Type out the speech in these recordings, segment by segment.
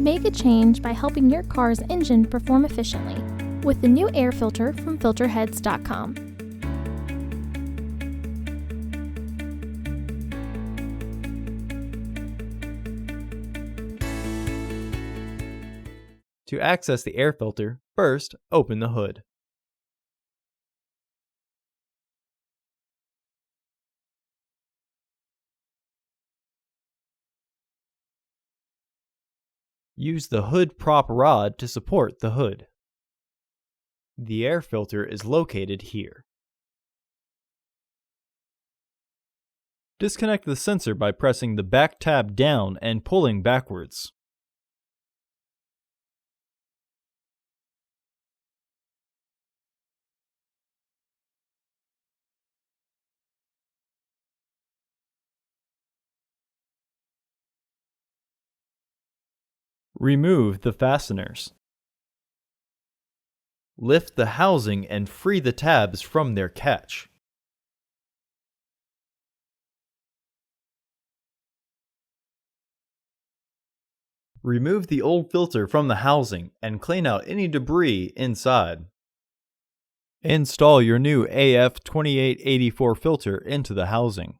Make a change by helping your car's engine perform efficiently with the new air filter from Filterheads.com. To access the air filter, first open the hood. Use the hood prop rod to support the hood. The air filter is located here. Disconnect the sensor by pressing the back tab down and pulling backwards. Remove the fasteners. Lift the housing and free the tabs from their catch. Remove the old filter from the housing and clean out any debris inside. Install your new AF2884 filter into the housing.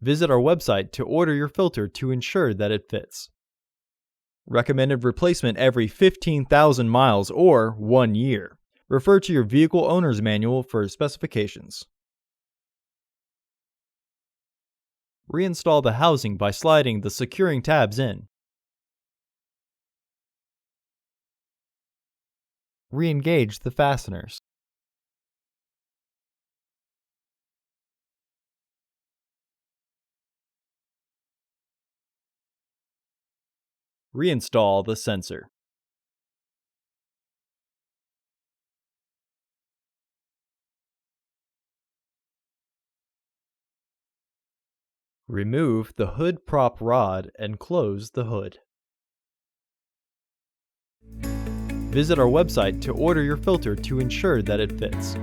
Visit our website to order your filter to ensure that it fits. Recommended replacement every 15,000 miles or 1 year. Refer to your vehicle owner's manual for specifications. Reinstall the housing by sliding the securing tabs in. Re-engage the fasteners. Reinstall the sensor. Remove the hood prop rod and close the hood. Visit our website to order your filter to ensure that it fits.